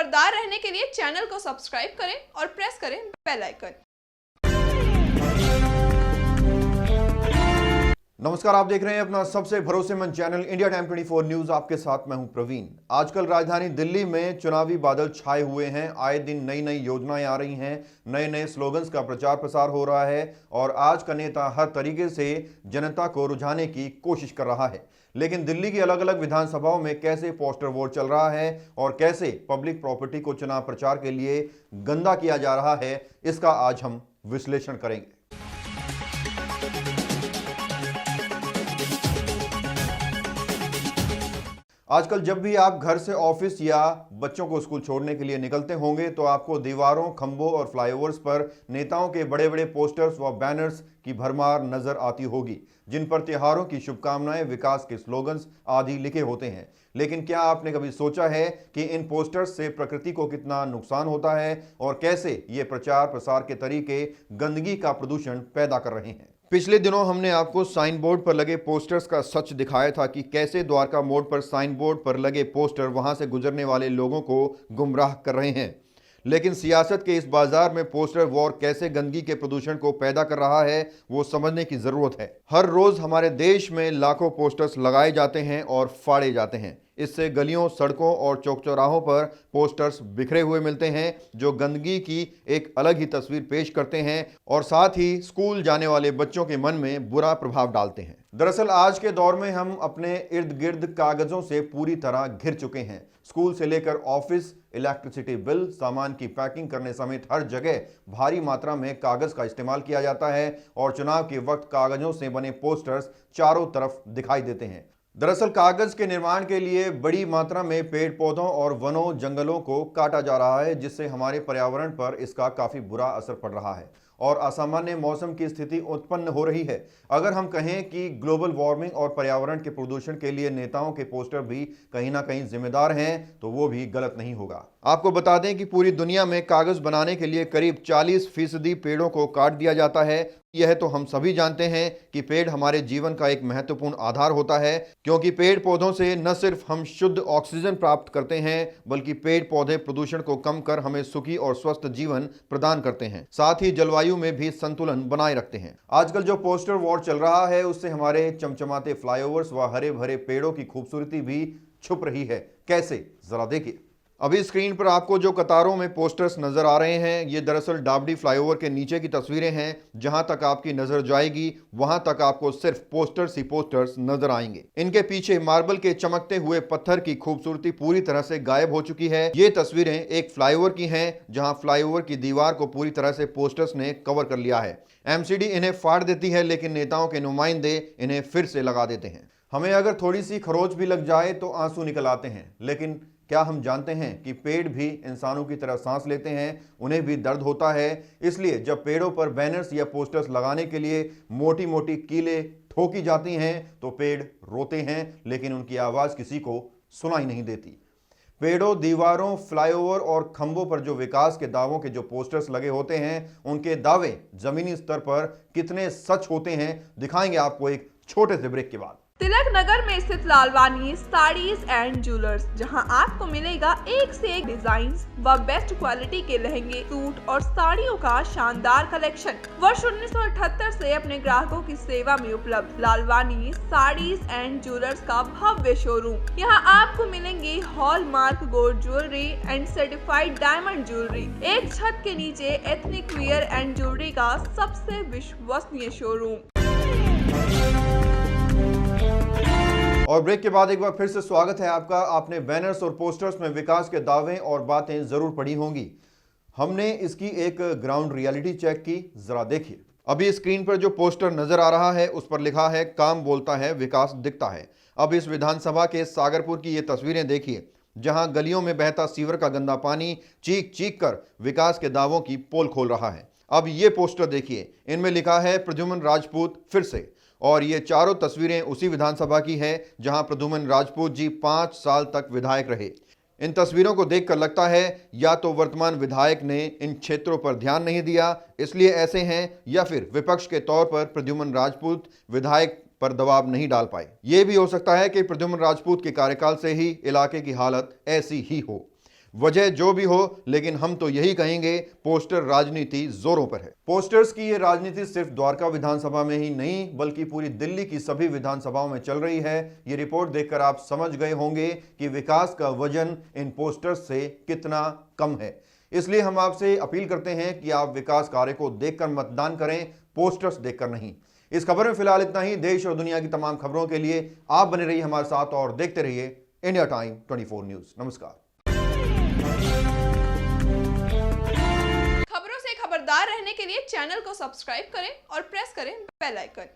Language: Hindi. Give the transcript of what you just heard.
खबरदार रहने के लिए चैनल को सब्सक्राइब करें और प्रेस करें बेल आइकन। नमस्कार, आप देख रहे हैं अपना सबसे भरोसेमंद चैनल इंडिया टाइम 24 न्यूज। आपके साथ मैं हूं प्रवीण। आजकल राजधानी दिल्ली में चुनावी बादल छाए हुए हैं। आए दिन नई नई योजनाएं आ रही हैं, नए नए स्लोगन्स का प्रचार प्रसार हो रहा है और आज का नेता हर तरीके से जनता को रुझाने की कोशिश कर रहा है। लेकिन दिल्ली की अलग अलग विधानसभाओं में कैसे पोस्टर वोट चल रहा है और कैसे पब्लिक प्रॉपर्टी को चुनाव प्रचार के लिए गंदा किया जा रहा है, इसका आज हम विश्लेषण करेंगे। आजकल जब भी आप घर से ऑफिस या बच्चों को स्कूल छोड़ने के लिए निकलते होंगे तो आपको दीवारों, खंभों और फ्लाईओवर्स पर नेताओं के बड़े बड़े पोस्टर्स व बैनर्स की भरमार नजर आती होगी, जिन पर त्योहारों की शुभकामनाएं, विकास के स्लोगन्स आदि लिखे होते हैं। लेकिन क्या आपने कभी सोचा है कि इन पोस्टर्स से प्रकृति को कितना नुकसान होता है और कैसे ये प्रचार प्रसार के तरीके गंदगी का प्रदूषण पैदा कर रहे हैं। पिछले दिनों हमने आपको साइन बोर्ड पर लगे पोस्टर्स का सच दिखाया था कि कैसे द्वारका मोड़ पर साइन बोर्ड पर लगे पोस्टर वहां से गुजरने वाले लोगों को गुमराह कर रहे हैं। लेकिन सियासत के इस बाजार में पोस्टर वॉर कैसे गंदगी के प्रदूषण को पैदा कर रहा है, वो समझने की जरूरत है। हर रोज हमारे देश में लाखों पोस्टर्स लगाए जाते हैं और फाड़े जाते हैं। इससे गलियों, सड़कों और चौक चौराहों पर पोस्टर्स बिखरे हुए मिलते हैं जो गंदगी की एक अलग ही तस्वीर पेश करते हैं और साथ ही स्कूल जाने वाले बच्चों के मन में बुरा प्रभाव डालते हैं। दरअसल आज के दौर में हम अपने इर्द गिर्द कागजों से पूरी तरह घिर चुके हैं। स्कूल से लेकर ऑफिस, इलेक्ट्रिसिटी बिल, सामान की पैकिंग करने समेत हर जगह भारी मात्रा में कागज का इस्तेमाल किया जाता है और चुनाव के वक्त कागजों से बने पोस्टर्स चारों तरफ दिखाई देते हैं। दरअसल कागज के निर्माण के लिए बड़ी मात्रा में पेड़ पौधों और वनों, जंगलों को काटा जा रहा है, जिससे हमारे पर्यावरण पर इसका काफी बुरा असर पड़ रहा है और असामान्य मौसम की स्थिति उत्पन्न हो रही है। अगर हम कहें कि ग्लोबल वार्मिंग और पर्यावरण के प्रदूषण के लिए नेताओं के पोस्टर भी कहीं ना कहीं जिम्मेदार हैं, तो वो भी गलत नहीं होगा। आपको बता दें कि पूरी दुनिया में कागज बनाने के लिए करीब 40% पेड़ों को काट दिया जाता है। यह तो हम सभी जानते हैं कि पेड़ हमारे जीवन का एक महत्वपूर्ण आधार होता है, क्योंकि पेड़ पौधों से न सिर्फ हम शुद्ध ऑक्सीजन प्राप्त करते हैं, बल्कि पेड़ पौधे प्रदूषण को कम कर हमें सुखी और स्वस्थ जीवन प्रदान करते हैं। साथ ही जलवायु में भी संतुलन बनाए रखते हैं। आजकल जो पोस्टर वॉर चल रहा है, उससे हमारे चमचमाते फ्लाईओवर्स व हरे भरे पेड़ों की खूबसूरती भी छुप रही है। कैसे, जरा देखिए। अभी स्क्रीन पर आपको जो कतारों में पोस्टर्स नजर आ रहे हैं, ये दरअसल डाबडी फ्लाईओवर के नीचे की तस्वीरें हैं। जहां तक आपकी नजर जाएगी वहां तक आपको सिर्फ पोस्टर्स ही पोस्टर्स नजर आएंगे। इनके पीछे मार्बल के चमकते हुए पत्थर की खूबसूरती पूरी तरह से गायब हो चुकी है। ये तस्वीरें एक फ्लाईओवर की हैं, जहां फ्लाईओवर की दीवार को पूरी तरह से पोस्टर्स ने कवर कर लिया है। एमसीडी इन्हें फाड़ देती है, लेकिन नेताओं के नुमाइंदे इन्हें फिर से लगा देते हैं। हमें अगर थोड़ी सी खरोच भी लग जाए तो आंसू निकल आते हैं। लेकिन क्या हम जानते हैं कि पेड़ भी इंसानों की तरह सांस लेते हैं, उन्हें भी दर्द होता है। इसलिए जब पेड़ों पर बैनर्स या पोस्टर्स लगाने के लिए मोटी मोटी कीलें ठोकी जाती हैं तो पेड़ रोते हैं, लेकिन उनकी आवाज़ किसी को सुनाई नहीं देती। पेड़ों, दीवारों, फ्लाईओवर और खंभों पर जो विकास के दावों के जो पोस्टर्स लगे होते हैं, उनके दावे जमीनी स्तर पर कितने सच होते हैं, दिखाएंगे आपको एक छोटे से ब्रेक के बाद। तिलक नगर में स्थित लालवानी साड़ीज एंड ज्वेलर्स, जहां आपको मिलेगा एक से एक डिजाइन व बेस्ट क्वालिटी के लहंगे, सूट और साड़ियों का शानदार कलेक्शन। वर्ष 1978 से अपने ग्राहकों की सेवा में उपलब्ध लालवानी साड़ीज एंड ज्वेलर्स का भव्य शोरूम। यहां आपको मिलेंगे hallmark gold jewellery and certified diamond jewellery. एक छत के नीचे एथनिक वियर एंड ज्वेलरी का सबसे विश्वसनीय शोरूम। और ब्रेक के बाद एक बार फिर से स्वागत है आपका। आपने बैनर्स और पोस्टर्स में विकास के दावे और बातें जरूर पढ़ी होंगी। हमने इसकी एक ग्राउंड रियलिटी चेक की, जरा देखिए। अभी स्क्रीन पर जो पोस्टर नजर आ रहा है उस पर लिखा है, काम बोलता है, विकास दिखता है। अब इस विधानसभा के सागरपुर की ये तस्वीरें देखिए, जहां गलियों में बहता सीवर का गंदा पानी चीख चीख कर विकास के दावों की पोल खोल रहा है। अब ये पोस्टर देखिए, इनमें लिखा है प्रद्युम्न राजपूत फिर से, और ये चारों तस्वीरें उसी विधानसभा की है जहां प्रद्युम्न राजपूत जी 5 साल तक विधायक रहे। इन तस्वीरों को देखकर लगता है या तो वर्तमान विधायक ने इन क्षेत्रों पर ध्यान नहीं दिया इसलिए ऐसे हैं, या फिर विपक्ष के तौर पर प्रद्युम्न राजपूत विधायक पर दबाव नहीं डाल पाए। यह भी हो सकता है कि प्रद्युम्न राजपूत के कार्यकाल से ही इलाके की हालत ऐसी ही हो। वजह जो भी हो, लेकिन हम तो यही कहेंगे, पोस्टर राजनीति जोरों पर है। पोस्टर्स की ये राजनीति सिर्फ द्वारका विधानसभा में ही नहीं बल्कि पूरी दिल्ली की सभी विधानसभाओं में चल रही है। ये रिपोर्ट देखकर आप समझ गए होंगे कि विकास का वजन इन पोस्टर्स से कितना कम है। इसलिए हम आपसे अपील करते हैं कि आप विकास कार्य को देखकर मतदान करें, पोस्टर्स देखकर नहीं। इस खबर में फिलहाल इतना ही। देश और दुनिया की तमाम खबरों के लिए आप बने रहिए हमारे साथ और देखते रहिए इंडिया टाइम 24 न्यूज। नमस्कार। खबरों से खबरदार रहने के लिए चैनल को सब्सक्राइब करें और प्रेस करें बेल आइकन।